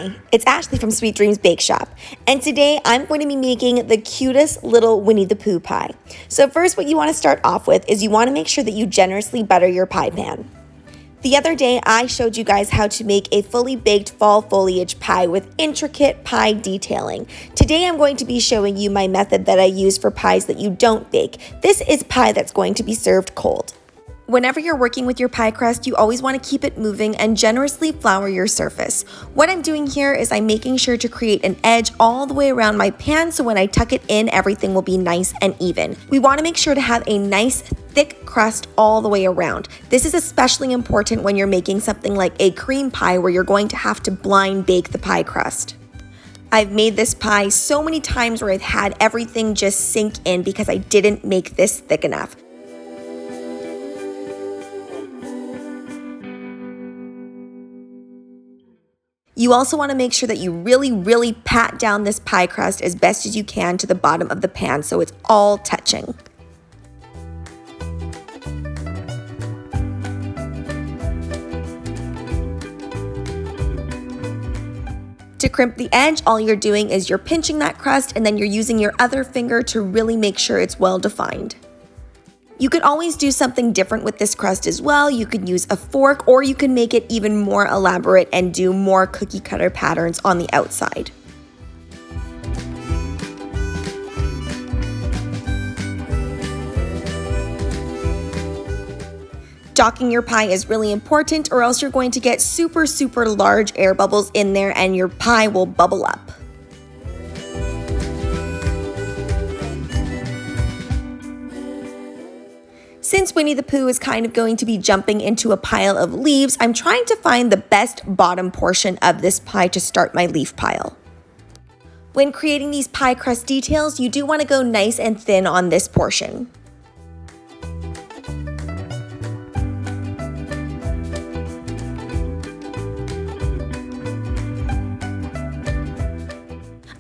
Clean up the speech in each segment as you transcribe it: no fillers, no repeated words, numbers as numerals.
Hi, it's Ashley from Sweet Dreams Bake Shop, and today I'm going to be making the cutest little Winnie the Pooh pie. So first, what you want to start off with is you want to make sure that you generously butter your pie pan. The other day, I showed you guys how to make a fully baked fall foliage pie with intricate pie detailing. Today, I'm going to be showing you my method that I use for pies that you don't bake. This is pie that's going to be served cold. Whenever you're working with your pie crust, you always want to keep it moving and generously flour your surface. What I'm doing here is I'm making sure to create an edge all the way around my pan so when I tuck it in, everything will be nice and even. We want to make sure to have a nice thick crust all the way around. This is especially important when you're making something like a cream pie where you're going to have to blind bake the pie crust. I've made this pie so many times where I've had everything just sink in because I didn't make this thick enough. You also want to make sure that you really pat down this pie crust as best as you can to the bottom of the pan so it's all touching. To crimp the edge, all you're doing is you're pinching that crust and then you're using your other finger to really make sure it's well defined. You could always do something different with this crust as well. You could use a fork or you can make it even more elaborate and do more cookie cutter patterns on the outside. Docking your pie is really important or else you're going to get super large air bubbles in there and your pie will bubble up. Since Winnie the Pooh is kind of going to be jumping into a pile of leaves, I'm trying to find the best bottom portion of this pie to start my leaf pile. When creating these pie crust details, you do want to go nice and thin on this portion.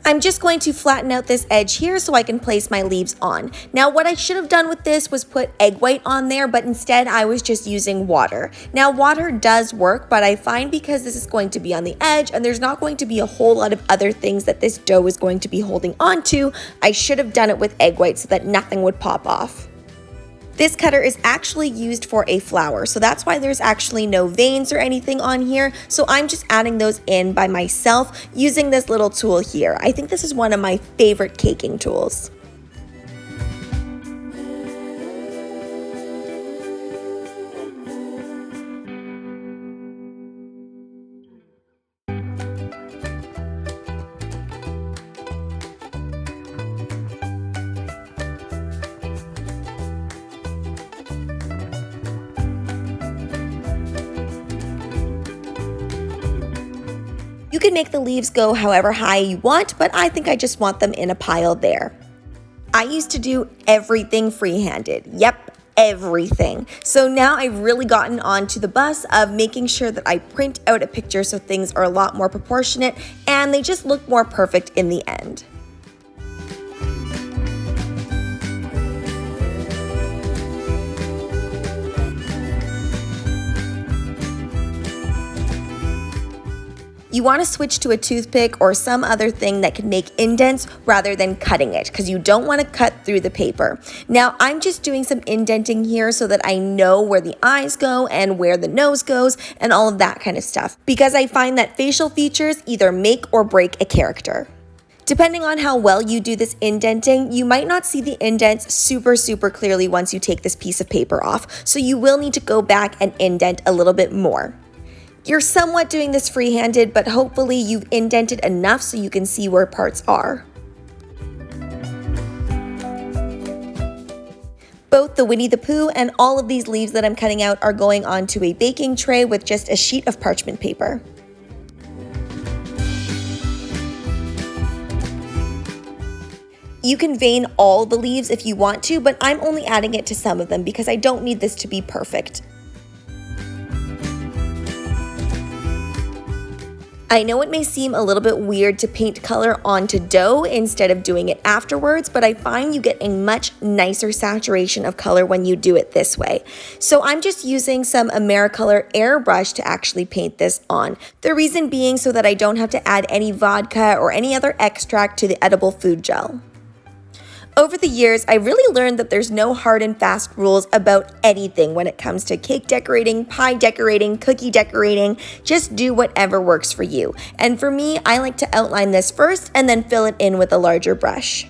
I'm just going to flatten out this edge here so I can place my leaves on. Now what I should have done with this was put egg white on there, but instead I was just using water. Now water does work, but I find because this is going to be on the edge and there's not going to be a whole lot of other things that this dough is going to be holding onto, I should have done it with egg white so that nothing would pop off. This cutter is actually used for a flower, so that's why there's actually no veins or anything on here. So I'm just adding those in by myself using this little tool here. I think this is one of my favorite caking tools. You can make the leaves go however high you want, but I think I just want them in a pile there. I used to do everything freehanded. Yep, everything. So now I've really gotten onto the bus of making sure that I print out a picture so things are a lot more proportionate and they just look more perfect in the end. You want to switch to a toothpick or some other thing that can make indents rather than cutting it because you don't want to cut through the paper. Now I'm just doing some indenting here so that I know where the eyes go and where the nose goes and all of that kind of stuff because I find that facial features either make or break a character. Depending on how well you do this indenting, you might not see the indents super clearly once you take this piece of paper off, so you will need to go back and indent a little bit more. You're somewhat doing this freehanded, but hopefully you've indented enough so you can see where parts are. Both the Winnie the Pooh and all of these leaves that I'm cutting out are going onto a baking tray with just a sheet of parchment paper. You can vein all the leaves if you want to, but I'm only adding it to some of them because I don't need this to be perfect. I know it may seem a little bit weird to paint color onto dough instead of doing it afterwards, but I find you get a much nicer saturation of color when you do it this way. So I'm just using some Americolor Airbrush to actually paint this on. The reason being so that I don't have to add any vodka or any other extract to the edible food gel. Over the years, I really learned that there's no hard and fast rules about anything when it comes to cake decorating, pie decorating, cookie decorating. Just do whatever works for you. And for me, I like to outline this first and then fill it in with a larger brush.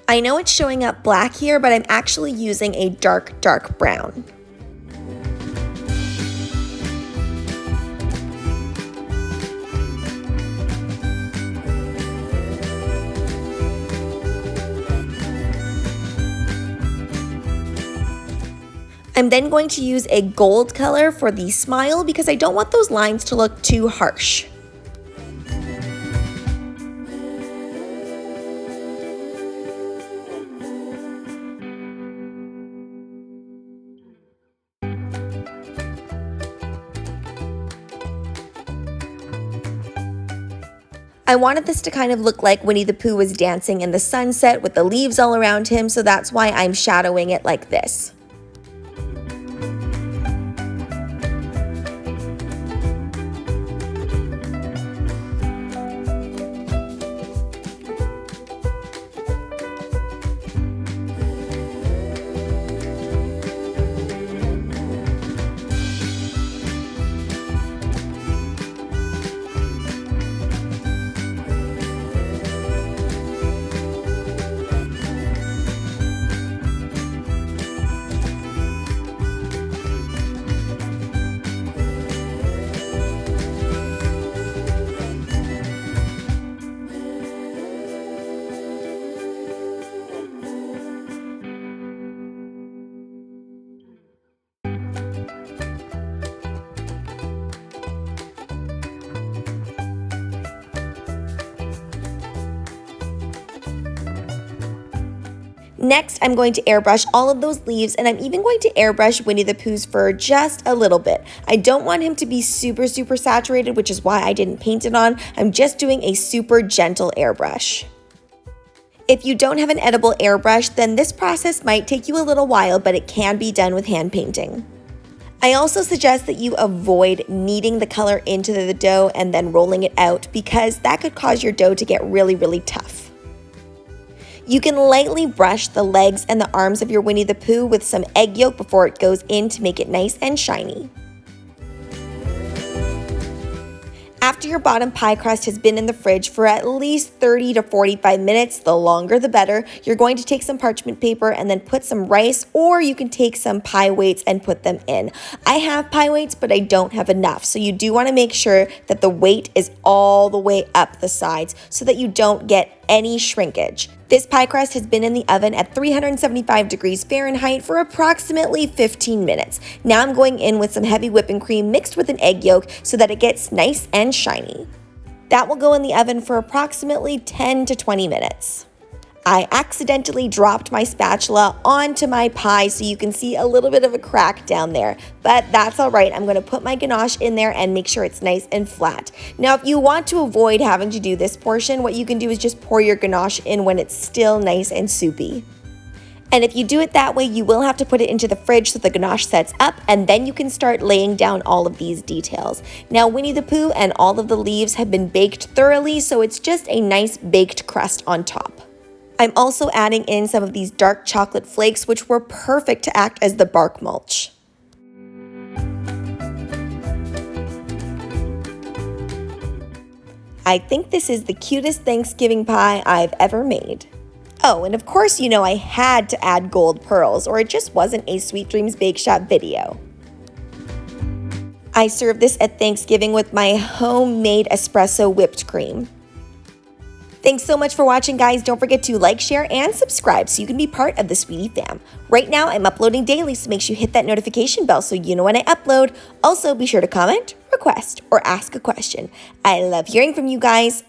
I know it's showing up black here, but I'm actually using a dark brown. I'm then going to use a gold color for the smile because I don't want those lines to look too harsh. I wanted this to kind of look like Winnie the Pooh was dancing in the sunset with the leaves all around him, so that's why I'm shadowing it like this. Next, I'm going to airbrush all of those leaves, and I'm even going to airbrush Winnie the Pooh's fur just a little bit. I don't want him to be super saturated, which is why I didn't paint it on. I'm just doing a super gentle airbrush. If you don't have an edible airbrush, then this process might take you a little while, but it can be done with hand painting. I also suggest that you avoid kneading the color into the dough and then rolling it out because that could cause your dough to get really tough. You can lightly brush the legs and the arms of your Winnie the Pooh with some egg yolk before it goes in to make it nice and shiny. After your bottom pie crust has been in the fridge for at least 30 to 45 minutes, the longer the better, you're going to take some parchment paper and then put some rice, or you can take some pie weights and put them in. I have pie weights, but I don't have enough, so you do want to make sure that the weight is all the way up the sides so that you don't get any shrinkage. This pie crust has been in the oven at 375 degrees Fahrenheit for approximately 15 minutes. Now I'm going in with some heavy whipping cream mixed with an egg yolk so that it gets nice and shiny. That will go in the oven for approximately 10 to 20 minutes. I accidentally dropped my spatula onto my pie, so you can see a little bit of a crack down there, but that's all right. I'm going to put my ganache in there and make sure it's nice and flat. Now, if you want to avoid having to do this portion, what you can do is just pour your ganache in when it's still nice and soupy. And if you do it that way, you will have to put it into the fridge so the ganache sets up, and then you can start laying down all of these details. Now, Winnie the Pooh and all of the leaves have been baked thoroughly, so it's just a nice baked crust on top. I'm also adding in some of these dark chocolate flakes, which were perfect to act as the bark mulch. I think this is the cutest Thanksgiving pie I've ever made. Oh, and of course, you know I had to add gold pearls, or it just wasn't a Sweet Dreams Bake Shop video. I served this at Thanksgiving with my homemade espresso whipped cream. Thanks so much for watching, guys. Don't forget to like, share, and subscribe so you can be part of the Sweetie fam. Right now, I'm uploading daily, so make sure you hit that notification bell so you know when I upload. Also, be sure to comment, request, or ask a question. I love hearing from you guys.